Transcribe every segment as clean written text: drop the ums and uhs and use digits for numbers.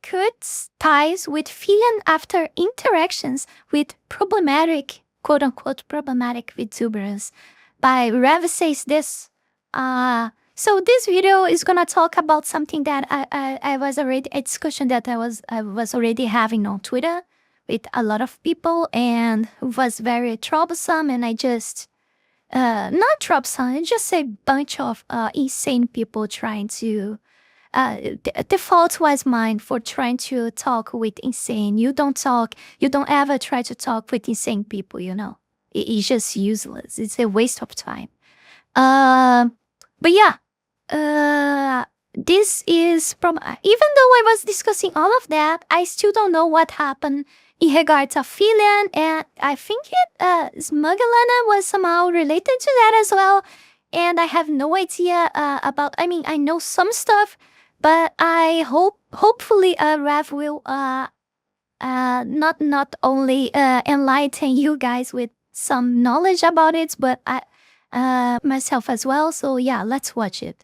cuts ties with Filian after interactions with problematic, quote-unquote, problematic VTubers. By Rev says this. So this video is gonna talk about something that I was already, a discussion that I was already having on Twitter with a lot of people, and was very troublesome, and I just, not troublesome, it's just a bunch of insane people trying to, the fault was mine for trying to talk with insane. You don't ever try to talk with insane people, you know. It's just useless. It's a waste of time. But yeah, this is from, even though I was discussing all of that, I still don't know what happened in regards to Filian, and I think Smugglerana was somehow related to that as well, and I have no idea about, I mean, I know some stuff, but I hopefully Rav will not only enlighten you guys with some knowledge about it, but myself as well. So yeah, let's watch it.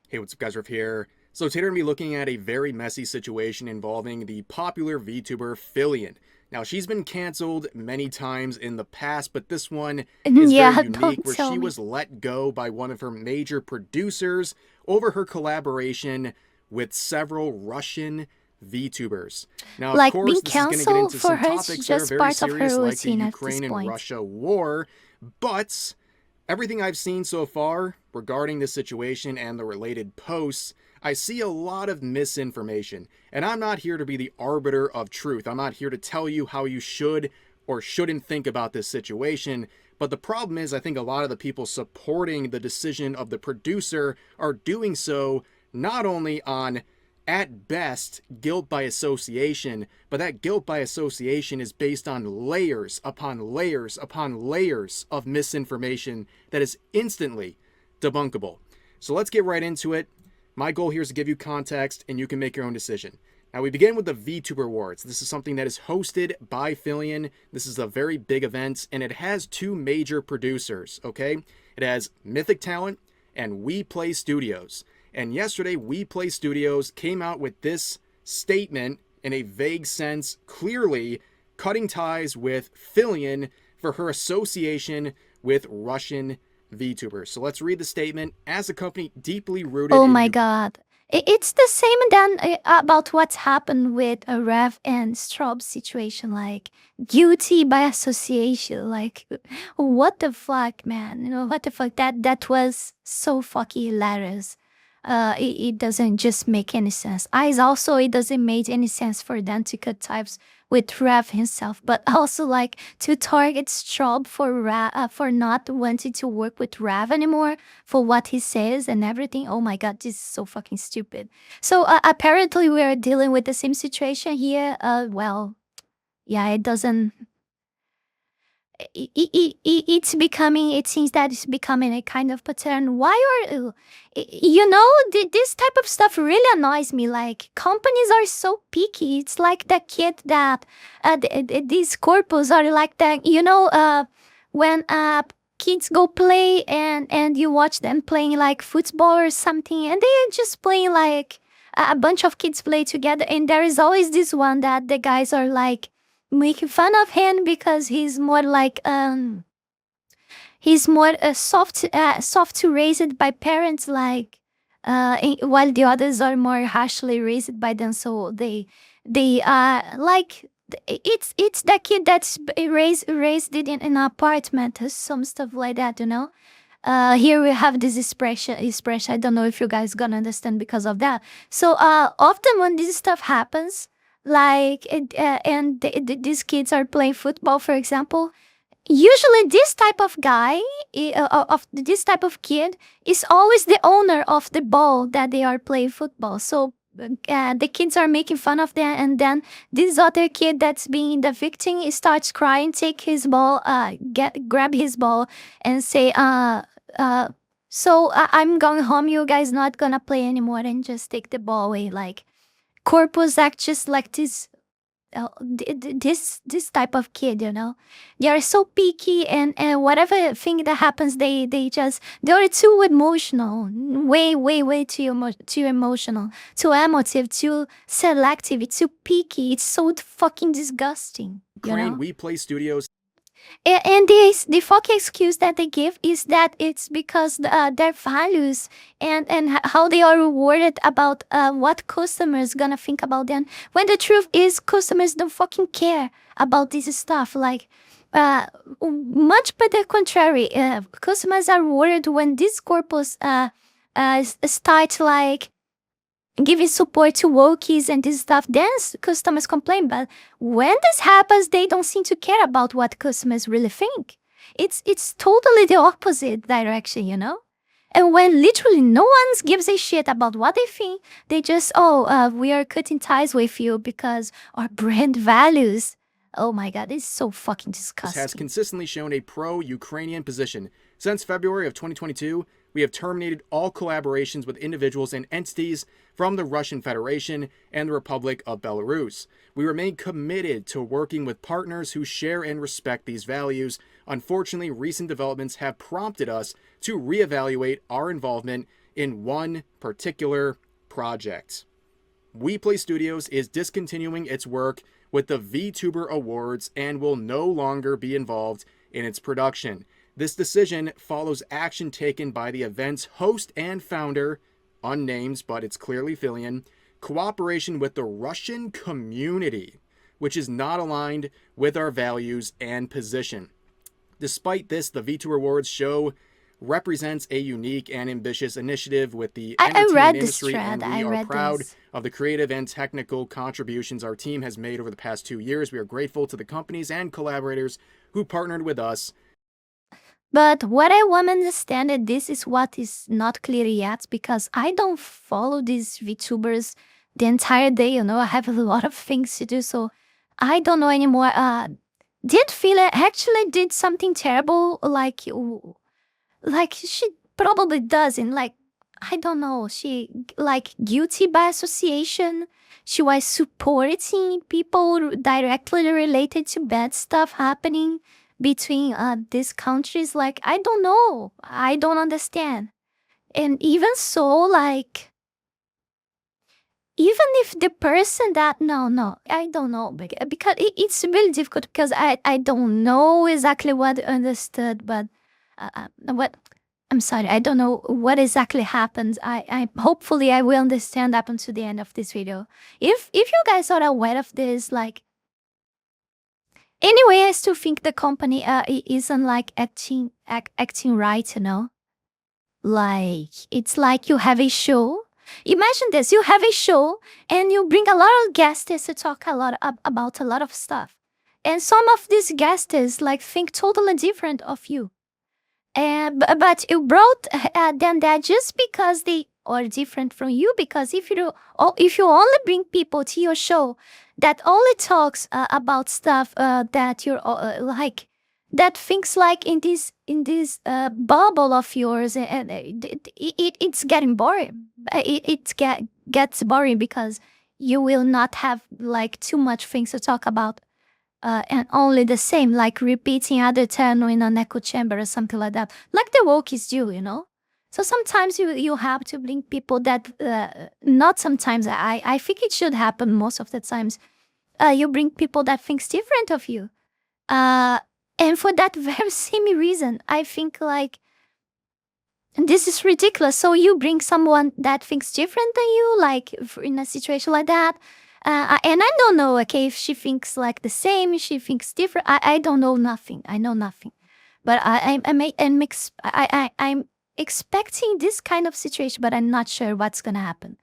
Hey, what's up guys, Rav here. So today we're going to be looking at a very messy situation involving the popular VTuber Filian. Now, she's been canceled many times in the past, but this one is very unique, where she was let go by one of her major producers over her collaboration with several Russian VTubers. Now, like, of course, this is going to get into some her, topics that are very serious, like the Ukraine and point. Russia war, but everything I've seen so far regarding this situation and the related posts, I see a lot of misinformation, and I'm not here to be the arbiter of truth. I'm not here to tell you how you should or shouldn't think about this situation, but the problem is I think a lot of the people supporting the decision of the producer are doing so not only on, at best, guilt by association, but that guilt by association is based on layers upon layers upon layers of misinformation that is instantly debunkable. So let's get right into it. My goal here is to give you context, and you can make your own decision. Now, we begin with the VTuber Awards. This is something that is hosted by Filian. This is a very big event, and it has two major producers, okay? It has Mythic Talent and We Play Studios. And yesterday, We Play Studios came out with this statement in a vague sense, clearly cutting ties with Filian for her association with Russian VTubers. So let's read the statement. As a company deeply rooted Oh my god. It's the same then about what's happened with a Rev and Strobe situation, like guilty by association. Like, what the fuck, man? You know, what the fuck? That was so fucking hilarious. It doesn't just make any sense. Also, it doesn't make any sense for them to cut ties with Rev himself, but also like to target Strobe for not wanting to work with Rev anymore for what he says and everything. Oh my god, this is so fucking stupid. So apparently we are dealing with the same situation here. Well, yeah, it doesn't. It's becoming, it seems that it's becoming a kind of pattern. Why are, you know, this type of stuff really annoys me. Like, companies are so picky. It's like the kid that, these corpos are like that, you know, when kids go play and you watch them playing like football or something, and they're just playing like, a bunch of kids play together, and there is always this one that the guys are like, making fun of him because he's more like he's more soft to raised by parents, like while the others are more harshly raised by them. So they like it's the kid that's raised in an apartment or some stuff like that, you know. Here we have this expression. I don't know if you guys gonna understand because of that. So often when this stuff happens, like these kids are playing football, for example, usually this type of guy, of this type of kid, is always the owner of the ball that they are playing football. So the kids are making fun of them, and then this other kid that's being the victim starts crying, take his ball, grab his ball, and say, so I'm going home, you guys not gonna play anymore, and just take the ball away. Like, corpos act just like this this type of kid, you know, they are so picky, and whatever thing that happens, they are too emotional, way too emotional, too emotive, too selective, too picky. It's so fucking disgusting, you Crane, know. We Play Studios. And the fucking excuse that they give is that it's because their values and how they are rewarded about what customers gonna think about them. When the truth is, customers don't fucking care about this stuff. Like, much by the contrary, customers are rewarded when this corpus start like giving support to wokies and this stuff. Then customers complain, but when this happens, they don't seem to care about what customers really think. It's totally the opposite direction, you know. And when literally no one gives a shit about what they think, they just we are cutting ties with you because our brand values. Oh my god, it's so fucking disgusting. Has consistently shown a pro-Ukrainian position. Since February of 2022, we have terminated all collaborations with individuals and entities from the Russian Federation and the Republic of Belarus. We remain committed to working with partners who share and respect these values. Unfortunately, recent developments have prompted us to reevaluate our involvement in one particular project. We Play Studios is discontinuing its work with the Vtuber Awards and will no longer be involved in its production. This decision follows action taken by the event's host and founder, unnamed but it's clearly Filian, cooperation with the Russian community, which is not aligned with our values and position. Despite this, the Vtuber Awards show represents a unique and ambitious initiative with the entertainment industry, and we are proud of the creative and technical contributions our team has made over the past 2 years. We are grateful to the companies and collaborators who partnered with us. But what I want to understand, and this is what is not clear yet, because I don't follow these VTubers the entire day, you know, I have a lot of things to do, so I don't know anymore. Did Fila actually did something terrible, like she probably doesn't, like, I don't know, she, like, guilty by association, she was supporting people directly related to bad stuff happening between these countries. Like, I don't know, I don't understand. And even so, like, even if the person that no, I don't know, because it's really difficult, because I don't know exactly what understood, but what, I'm sorry, I don't know what exactly happens. I hopefully I will understand up until the end of this video. If you guys are aware of this, like, anyway, I still think the company isn't like acting right, you know. Like, it's like you have a show. Imagine this: you have a show and you bring a lot of guests to talk a lot about a lot of stuff, and some of these guests like think totally different of you. But you brought them there just because they are different from you. Because if you only bring people to your show that only talks about stuff that you're like, that thinks like in this bubble of yours, and it's getting boring. It gets boring because you will not have like too much things to talk about. And only the same, like repeating other term in an echo chamber or something like that, like the wokies do, you know. So sometimes you have to bring people that not sometimes. I think it should happen most of the times. You bring people that thinks different of you, and for that very same reason, I think like this is ridiculous. So you bring someone that thinks different than you, like in a situation like that. And I don't know, okay, if she thinks like the same, she thinks different. I don't know nothing. I know nothing. But I'm expecting this kind of situation, but I'm not sure what's gonna happen.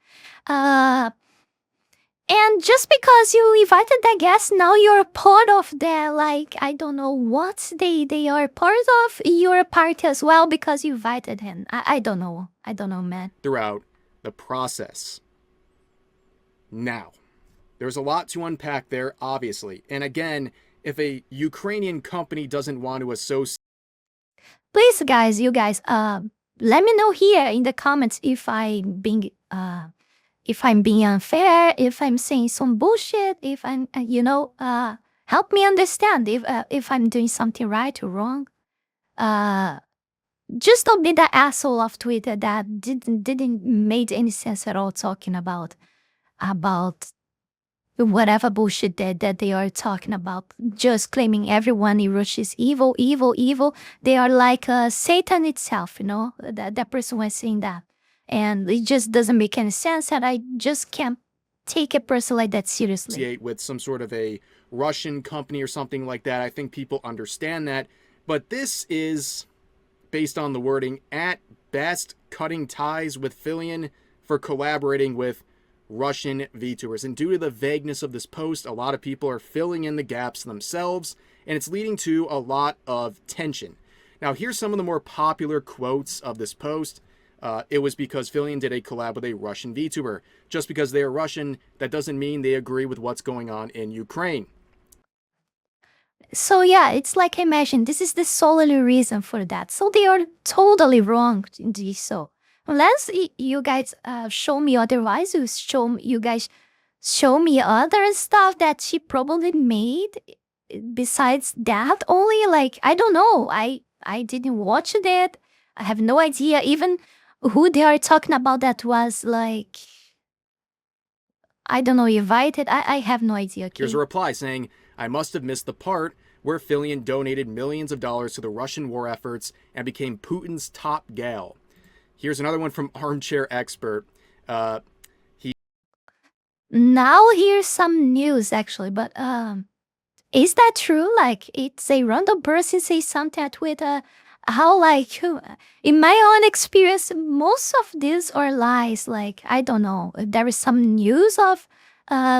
And just because you invited that guest, now you're part of their, like, I don't know what they are part of. You're a part as well because you invited him. I don't know. I don't know, man. Throughout the process. Now, there's a lot to unpack there, obviously. And again, if a Ukrainian company doesn't want to associate... Please, guys, you guys, let me know here in the comments if I being if I'm being unfair, if I'm saying some bullshit, if I'm, help me understand if I'm doing something right or wrong. Just don't be that asshole of Twitter that didn't made any sense at all talking about whatever bullshit that they are talking about, just claiming everyone in Russia is evil, evil, evil. They are like Satan itself, that person was saying that. And it just doesn't make any sense, and I just can't take a person like that seriously. With some sort of a Russian company or something like that. I think people understand that. But this is, based on the wording, at best cutting ties with Filion for collaborating with Russian VTubers. And due to the vagueness of this post, a lot of people are filling in the gaps themselves, and it's leading to a lot of tension. Now, here's some of the more popular quotes of this post. It was because Filion did a collab with a Russian VTuber. Just because they are Russian, that doesn't mean they agree with what's going on in Ukraine. So yeah, it's like, imagine, this is the solely reason for that. So they are totally wrong in this. So unless you guys show me otherwise, you guys show me other stuff that she probably made besides that only. Like, I don't know. I didn't watch it. I have no idea even who they are talking about that was, like, I don't know, invited. I have no idea. Okay? Here's a reply saying, I must have missed the part where Filion donated millions of dollars to the Russian war efforts and became Putin's top gal. Here's another one from Armchair Expert. Now here's some news actually, but is that true? Like, it's a random person say something at Twitter. How, like, in my own experience, most of these are lies. Like, I don't know. There is some news of,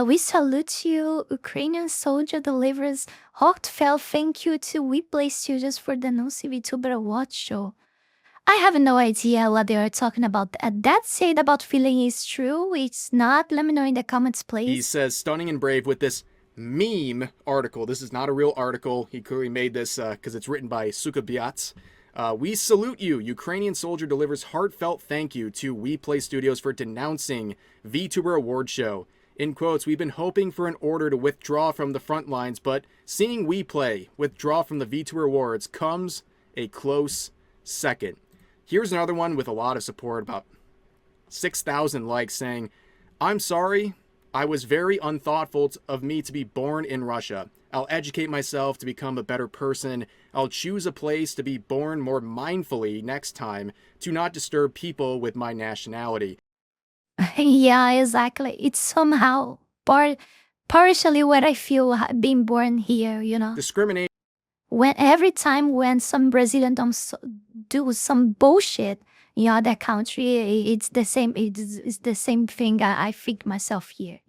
we salute you, Ukrainian soldier delivers heartfelt thank you to WePlay Studios for the no Vtuber Award show. I have no idea what they are talking about. That said about feeling is true. It's not. Let me know in the comments, please. He says, stunning and brave with this meme article. This is not a real article. He clearly made this because it's written by Sukabiats. We salute you. Ukrainian soldier delivers heartfelt thank you to WePlay Studios for denouncing VTuber award show. In quotes, we've been hoping for an order to withdraw from the front lines, but seeing WePlay withdraw from the VTuber awards comes a close second. Here's another one with a lot of support, about 6,000 likes, saying, I'm sorry, I was very unthoughtful of me to be born in Russia. I'll educate myself to become a better person. I'll choose a place to be born more mindfully next time to not disturb people with my nationality. Yeah, exactly. It's somehow partially what I feel being born here, Discrimination. Every time when some Brazilian do some bullshit in other country, it's the same. It's the same thing I think myself here,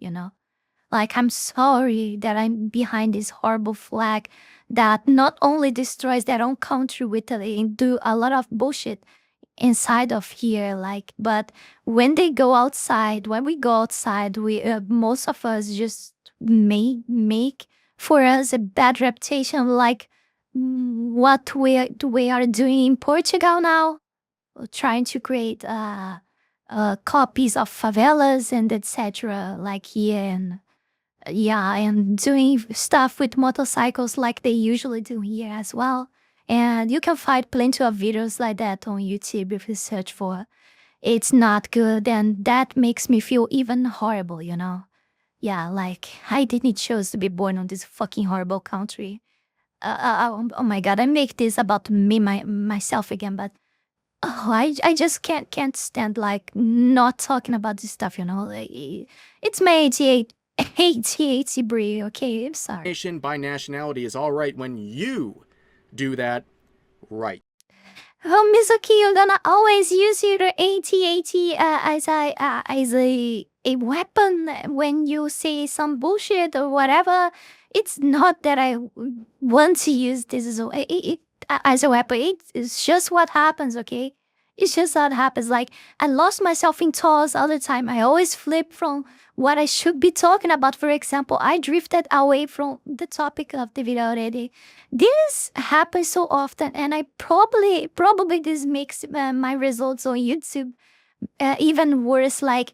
Like, I'm sorry that I'm behind this horrible flag that not only destroys their own country with and do a lot of bullshit inside of here, like, but when we go outside, we most of us just make for us a bad reputation, like what we are doing in Portugal now, trying to create copies of favelas and etc. like here, and and doing stuff with motorcycles like they usually do here as well. And you can find plenty of videos like that on YouTube if you search for. It's not good, and that makes me feel even horrible, Yeah, like, I didn't choose to be born on this fucking horrible country. Oh my god, I make this about me, myself again, but I just can't stand, like, not talking about this stuff, Like, it's my 88 brew, okay? I'm sorry. By nationality is all right when you do that right. Oh, Mizuki, you're gonna always use your AT-AT as a weapon when you say some bullshit or whatever. It's not that I want to use this as a weapon. It's just what happens, okay? It's just what happens. Like, I lost myself in toss all the time. I always flip from what I should be talking about. For example, I drifted away from the topic of the video already. This happens so often, and I probably this makes my results on YouTube even worse. Like,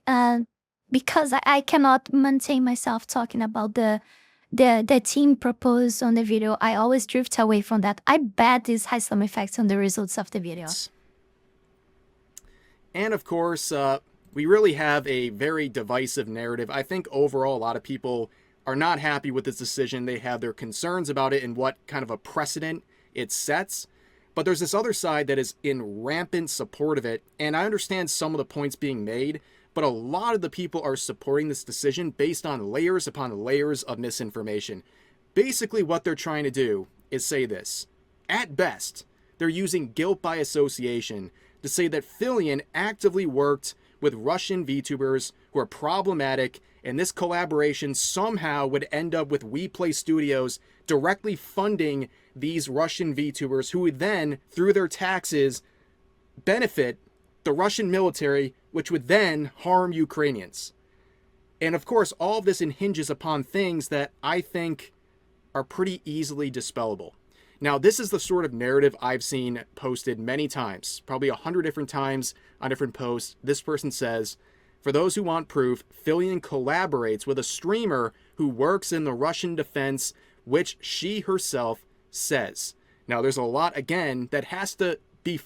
because I cannot maintain myself talking about the team proposed on the video. I always drift away from that. I bet this has some effects on the results of the video. And of course, we really have a very divisive narrative. I think overall, a lot of people are not happy with this decision. They have their concerns about it and what kind of a precedent it sets. But there's this other side that is in rampant support of it. And I understand some of the points being made, but a lot of the people are supporting this decision based on layers upon layers of misinformation. Basically, what they're trying to do is say this. At best, they're using guilt by association to say that Fillion actively worked with Russian VTubers who are problematic, and this collaboration somehow would end up with WePlay Studios directly funding these Russian VTubers who would then, through their taxes, benefit the Russian military, which would then harm Ukrainians. And of course, all of this hinges upon things that I think are pretty easily dispellable. Now, this is the sort of narrative I've seen posted many times, probably 100 different times on different posts. This person says, for those who want proof, Fillion collaborates with a streamer who works in the Russian defense, which she herself says. Now, there's a lot, again, that has to be...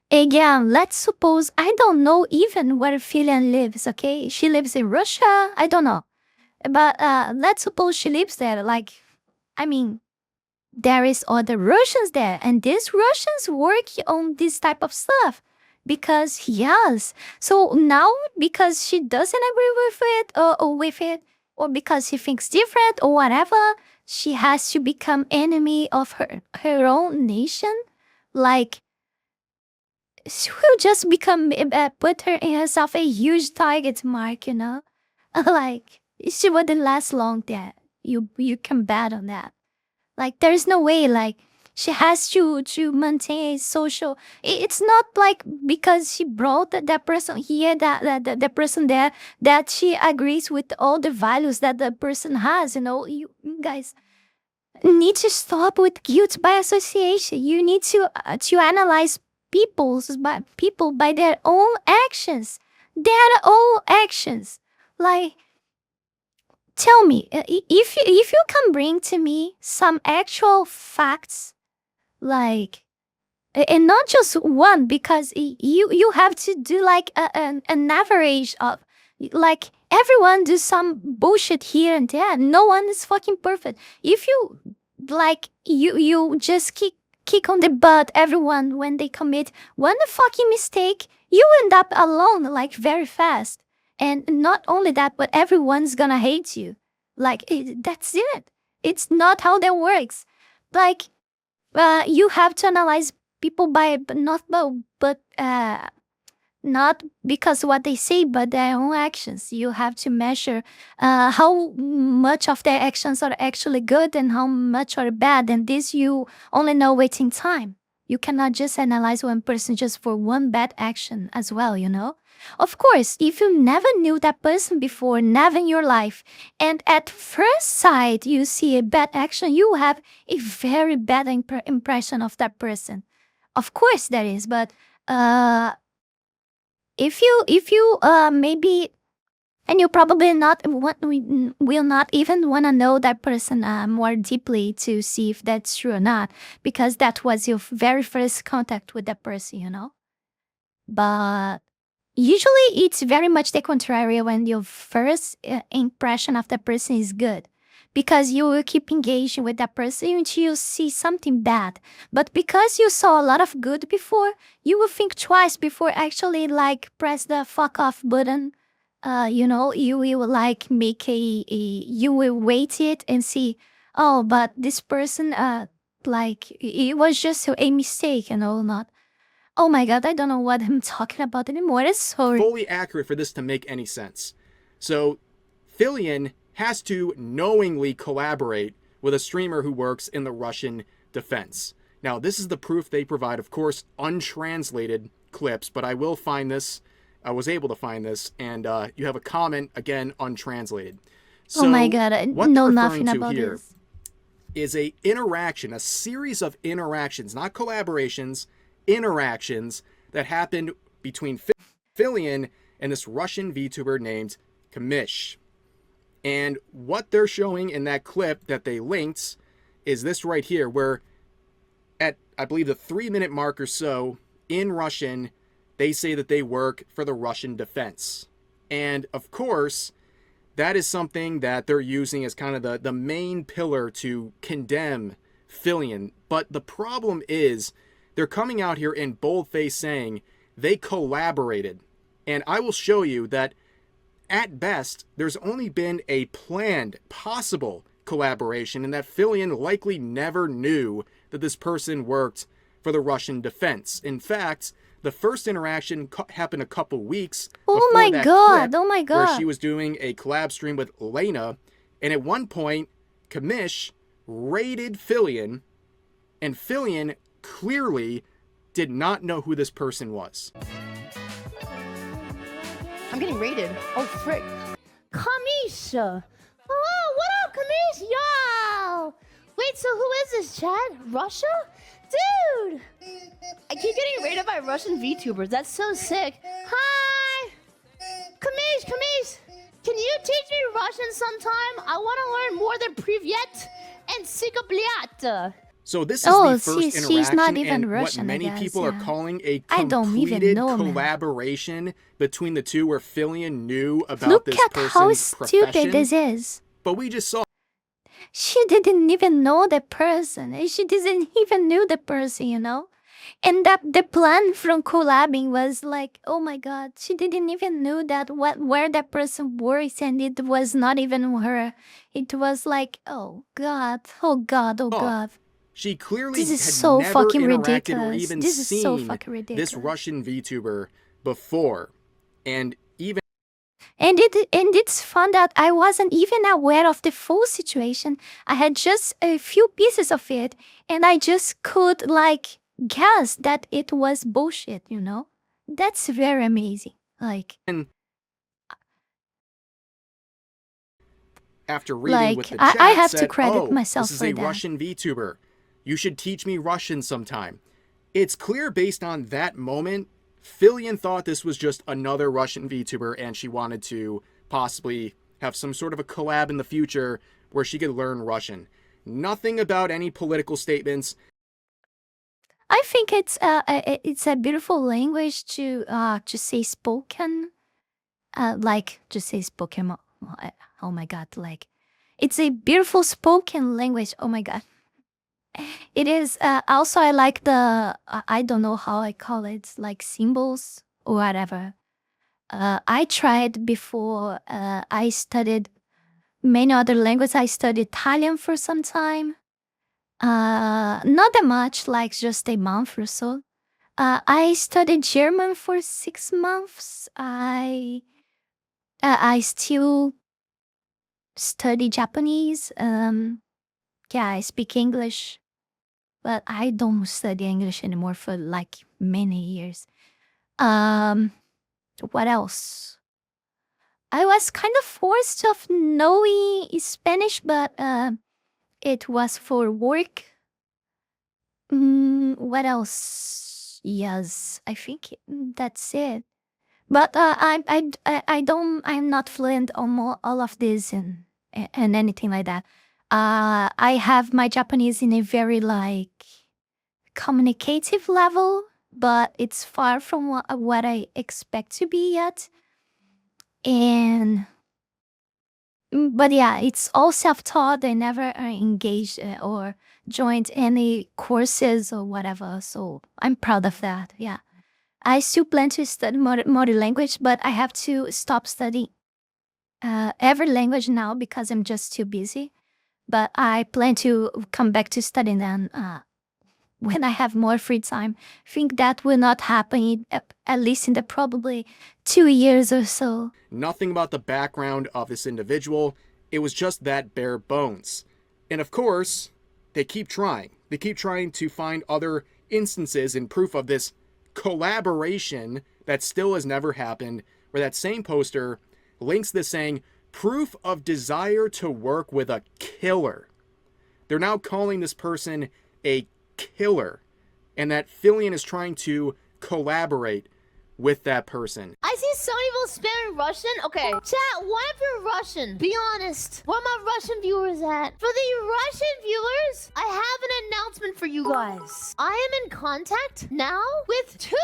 Again, let's suppose I don't know even where Fillion lives, okay? She lives in Russia, I don't know. But let's suppose she lives there, like, I mean... there is other Russians there, and these Russians work on this type of stuff because yes. So now, because she doesn't agree with it, or because she thinks different or whatever, she has to become enemy of her own nation. Like, she will just become put herself a huge target mark, you know. Like, she wouldn't last long there. You can bet on that. Like, there's no way, like, she has to maintain a social... It's not like because she brought that person here, the person there, that she agrees with all the values that the person has, you know? You guys need to stop with guilt by association. You need to analyze people by their own actions. Their own actions. Like... tell me, if you can bring to me some actual facts, like, and not just one, because you have to do like an average of, like, everyone do some bullshit here and there. No one is fucking perfect. If you, like, you just kick on the butt everyone when they commit one fucking mistake, you end up alone, like, very fast. And not only that, but everyone's gonna hate you. Like, that's it. It's not how that works. Like, you have to analyze people not because what they say, but their own actions. You have to measure how much of their actions are actually good and how much are bad. And this you only know waiting time. You cannot just analyze one person just for one bad action as well, you know? Of course, if you never knew that person before, never in your life, and at first sight you see a bad action, you have a very bad impression of that person. Of course there is, but if you maybe, and you probably will not even want to know that person more deeply to see if that's true or not, because that was your very first contact with that person, you know? But usually it's very much the contrary when your first impression of that person is good, because you will keep engaging with that person until you see something bad. But because you saw a lot of good before, you will think twice before actually, like, press the fuck off button. You know, you will, like, make you will weight it and see, oh, but this person, like, it was just a mistake, you know, not... Oh my god, I don't know what I'm talking about anymore. It's so... fully accurate for this to make any sense. So, Fillion has to knowingly collaborate with a streamer who works in the Russian defense. Now, this is the proof they provide, of course, untranslated clips, but I will find this. I was able to find this, and you have a comment, again, untranslated. So oh my god, I know nothing about this. Is a interaction, a series of interactions, not collaborations, interactions that happened between Fillion and this Russian VTuber named Kamish. And what they're showing in that clip that they linked is this right here, where at, I believe, the 3-minute mark or so in Russian, they say that they work for the Russian defense. And of course, that is something that they're using as kind of the main pillar to condemn Fillion. But the problem is, they're coming out here in boldface saying they collaborated. And I will show you that at best, there's only been a planned, possible collaboration, and that Fillion likely never knew that this person worked for the Russian defense. In fact, the first interaction happened a couple weeks before that clip, oh my god, where she was doing a collab stream with Lena, and at one point, Kamish raided Fillion, and Fillion clearly did not know who this person was. I'm getting raided. Oh, frick. Kamish! Oh, what up, Kamish? Yo! Wait, so who is this, Chad? Russia? Dude! I keep getting raided by Russian VTubers. That's so sick. Hi! Kamish! Can you teach me Russian sometime? I want to learn more than Privyet and Sikabliat. So this is the first interaction, she's not even and Russian, what many I guess, people are calling a I don't even completed know, man. collaboration between the two, where Fillion knew about Look this at person's how profession. stupid this is. But we just saw She didn't even know the person. She didn't even know the person, you know? And that the plan from collabing was like, oh my god, she didn't even know that where that person works, and it was not even her. It was like, oh god. she clearly This is had so never fucking interacted or ridiculous. even This is so seen fucking ridiculous. this Russian VTuber before. And even And it's fun that I wasn't even aware of the full situation. I had just a few pieces of it, and I just could like guess that it was bullshit, you know? That's very amazing. Like, after reading with the chat, I have to said, credit myself this is for a that. Russian VTuber. You should teach me Russian sometime. It's clear based on that moment, Fillion thought this was just another Russian VTuber, and she wanted to possibly have some sort of a collab in the future where she could learn Russian. Nothing about any political statements. I think it's a beautiful language to say spoken, like to say spoken. Oh my god, like it's a beautiful spoken language. Oh my god, it is. Also, I like the I don't know how I call it, like symbols or whatever. I tried before. I studied many other languages. I studied Italian for some time. Not that much, like just a month or so. I studied German for 6 months. I still study Japanese. Yeah, I speak English, but I don't study English anymore for like many years. What else? I was kind of forced of knowing Spanish, but it was for work. What else? Yes, I think that's it. But I'm not fluent on all of this and anything like that. I have my Japanese in a very like communicative level, but it's far from what I expect to be yet. But yeah, it's all self-taught. I never engaged or joined any courses or whatever. So I'm proud of that. Yeah. I still plan to study more language, but I have to stop studying every language now because I'm just too busy. But I plan to come back to studying them when I have more free time. I think that will not happen at least in the probably 2 years or so. Nothing about the background of this individual. It was just that bare bones. And of course, they keep trying. They keep trying to find other instances and proof of this collaboration that still has never happened, where that same poster links this saying, proof of desire to work with a killer. They're now calling this person a killer, and that Fillion is trying to collaborate with that person. I see some people spamming Russian. Okay, chat, what if you're Russian? Be honest. Where my Russian viewers at? For the Russian viewers, I have an announcement for you guys. I am in contact now with 2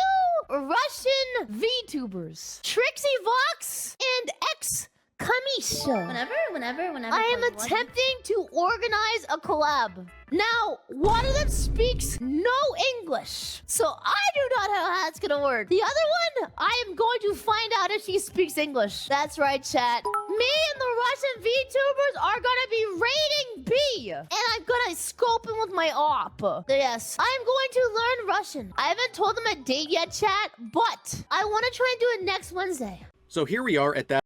Russian VTubers. Trixie Vox and X Kamisha. Whenever. I am attempting to organize a collab. Now, one of them speaks no English, so I do not know how that's gonna work. The other one, I am going to find out if she speaks English. That's right, chat. Me and the Russian VTubers are gonna be raiding B, and I'm gonna scope him with my op. Yes, I'm going to learn Russian. I haven't told them a date yet, chat, but I want to try and do it next Wednesday. So here we are at that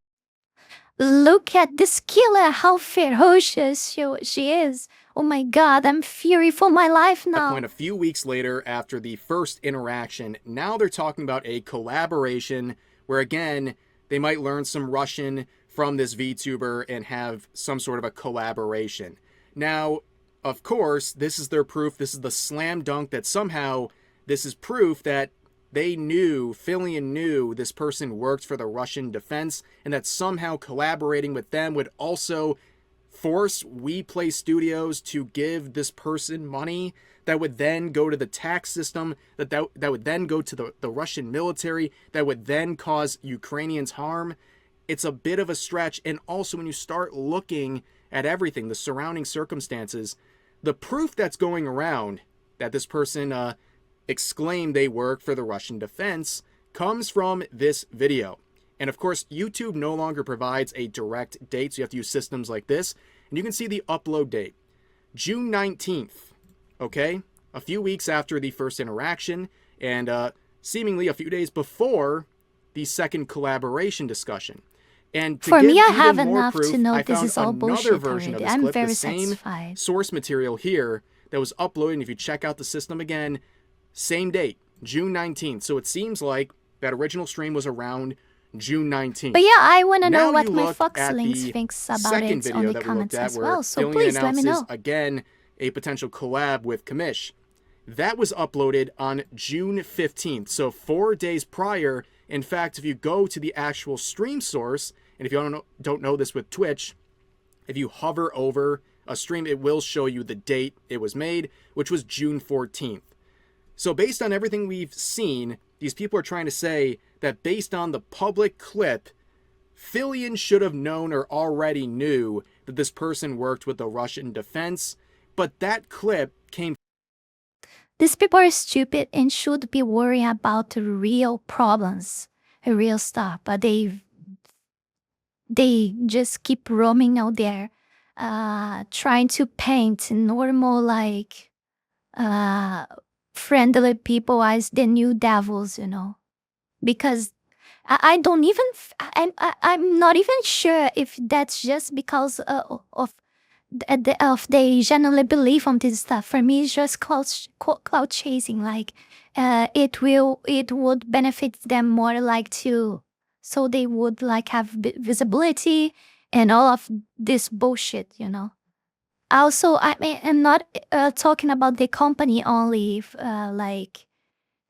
Look at this killer, how ferocious she is. Oh my god, I'm fury for my life now. point a few weeks later after the first interaction. Now they're talking about a collaboration where, again, they might learn some Russian from this VTuber and have some sort of a collaboration. Now, of course, this is their proof. This is the slam dunk that somehow this is proof that they knew, Filian knew this person worked for the Russian defense, and that somehow collaborating with them would also force WePlay Studios to give this person money that would then go to the tax system, that would then go to the Russian military, that would then cause Ukrainians harm. It's a bit of a stretch, and also when you start looking at everything, the surrounding circumstances, the proof that's going around that this person exclaimed they work for the Russian defense comes from this video. And of course, YouTube no longer provides a direct date, so you have to use systems like this. And you can see the upload date, June 19th, okay? A few weeks after the first interaction, and seemingly a few days before the second collaboration discussion. And For me, I have even more enough proof, to know I this found is all another bullshit version of already. this I'm clip, very the same satisfied. source material here that was uploaded. And if you check out the system again, same date, June 19th. So it seems like that original stream was around June 19th. But yeah, I want to Now know what you my look Foxlings at thinks the about second it video on the that we looked comments at as where well. So Filian please let me announces know. again a potential collab with Kamish. That was uploaded on June 15th, so 4 days prior. In fact, if you go to the actual stream source, and if you don't know this with Twitch, if you hover over a stream, it will show you the date it was made, which was June 14th. So based on everything we've seen, these people are trying to say that based on the public clip, Filian should have known or already knew that this person worked with the Russian defense, but that clip came. These people are stupid and should be worrying about the real problems, the real stuff. But they just keep roaming out there, trying to paint normal, like, friendly people as the new devils, you know. Because I don't even, I'm not even sure if that's just because of they generally believe on this stuff. For me, it's just cloud chasing. Like, it would benefit them more, like, so they would, like, have visibility and all of this bullshit, you know. Also, I mean, I'm not talking about the company only, like,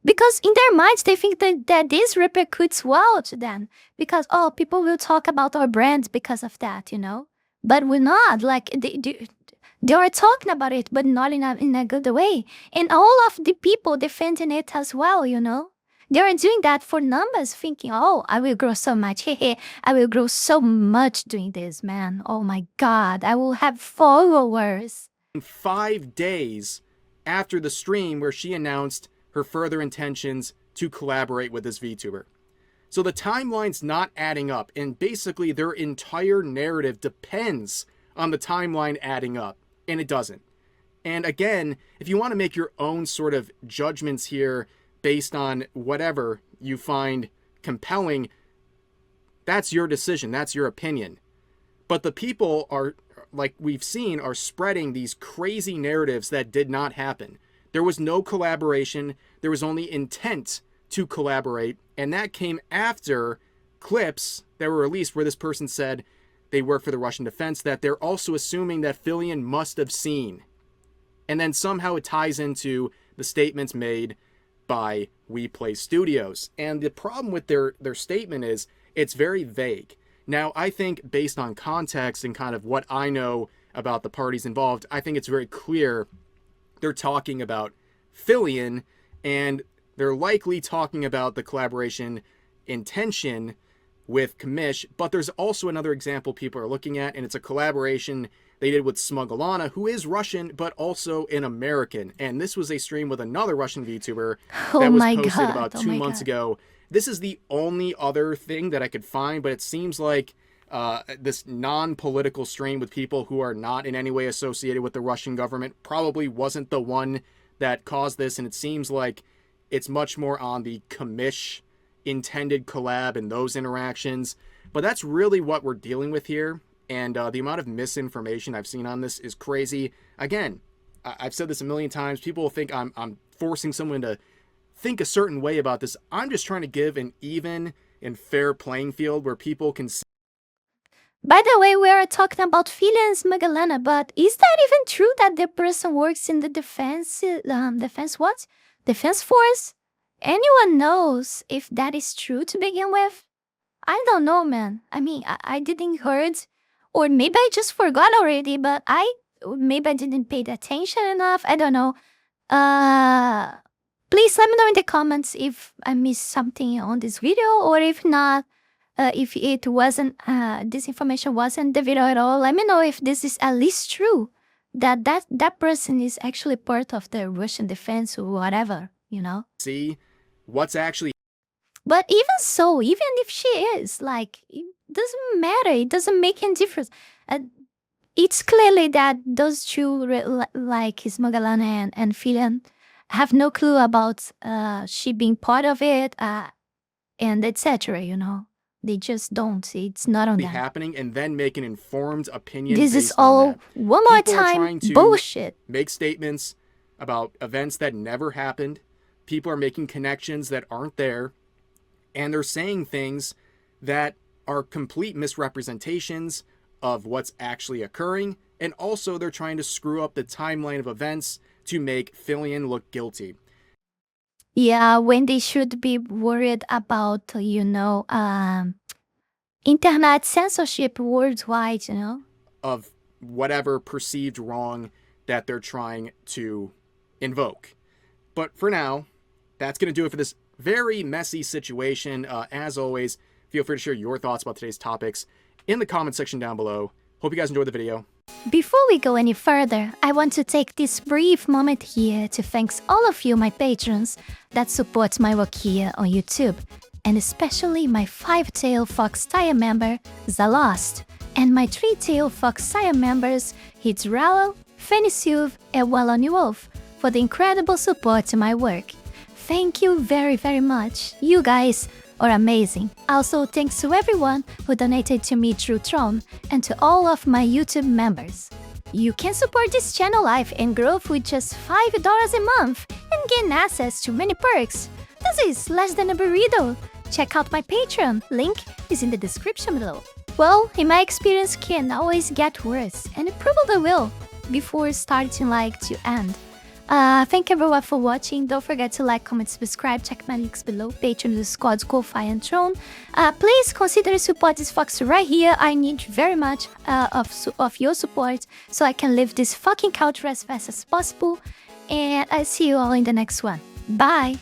because in their minds they think that this repercutes well to them, because people will talk about our brands because of that, you know. But we're not, like, they are talking about it, but not in a good way. And all of the people defending it as well, you know. They are doing that for numbers, thinking, I will grow so much. I will grow so much doing this, man. Oh my God, I will have followers. 5 days after the stream where she announced her further intentions to collaborate with this VTuber. So the timeline's not adding up, and basically their entire narrative depends on the timeline adding up, and it doesn't. And again, if you want to make your own sort of judgments here based on whatever you find compelling, that's your decision, that's your opinion. But the people are, like we've seen, are spreading these crazy narratives that did not happen. There was no collaboration, there was only intent to collaborate, and that came after clips that were released where this person said they work for the Russian defense, that they're also assuming that Filian must have seen. And then somehow it ties into the statements made by We Play Studios. And the problem with their statement is it's very vague. Now, I think based on context and kind of what I know about the parties involved, I think it's very clear they're talking about Filion, and they're likely talking about the collaboration intention with Kamish, but there's also another example people are looking at, and it's a collaboration they did with Smuggleana, who is Russian, but also an American. And this was a stream with another Russian VTuber that was posted about 2 months ago. This is the only other thing that I could find, but it seems like this non-political stream with people who are not in any way associated with the Russian government probably wasn't the one that caused this, and it seems like it's much more on the Kamish intended collab and those interactions. But that's really what we're dealing with here, and the amount of misinformation I've seen on this is crazy. Again, I've said this a million times. People will think I'm forcing someone to think a certain way about this. I'm just trying to give an even and fair playing field where people can see. By the way, we are talking about Filion and Smuggleana, but is that even true that the person works in the defense force? Anyone knows if that is true to begin with? I don't know, man. I mean, I didn't heard, or maybe I just forgot already, but maybe I didn't pay attention enough. I don't know. Please let me know in the comments if I missed something on this video, or if not, if it wasn't, this information wasn't the video at all. Let me know if this is at least true, that person is actually part of the Russian defense or whatever, you know? See what's actually. But even so, even if she is, like, it doesn't matter. It doesn't make any difference. It's clearly that those two, like Smuggleana and Filion, have no clue about she being part of it, and etc. You know, they just don't. It's not on them. Happening, and then make an informed opinion. This is all one more time bullshit. Make statements about events that never happened. People are making connections that aren't there, and they're saying things that are complete misrepresentations of what's actually occurring, and also they're trying to screw up the timeline of events to make Filion look guilty. Yeah, when they should be worried about, you know, internet censorship worldwide, you know? Of whatever perceived wrong that they're trying to invoke. But for now, that's going to do it for this very messy situation. As always, feel free to share your thoughts about today's topics in the comment section down below. Hope you guys enjoyed the video. Before we go any further, I want to take this brief moment here to thank all of you, my patrons, that support my work here on YouTube, and especially my 5-tail Fox tier member, Zalost, and my 3-tail Fox tier members, Heath Rowell, Fenny Sylvy, and Radmuiel, for the incredible support to my work. Thank you very, very much. You guys are amazing. Also, thanks to everyone who donated to me through Tron, and to all of my YouTube members. You can support this channel live and grow with just $5 a month and gain access to many perks. This is less than a burrito. Check out my Patreon, link is in the description below. Well, in my experience, can always get worse, and it probably will, before starting to end. Thank everyone for watching. Don't forget to like, comment, subscribe. Check my links below. Patreon, Discord, Ko-Fi, and Tron. Please consider support this Fox right here. I need very much of your support so I can leave this fucking couch as fast as possible. And I see you all in the next one. Bye!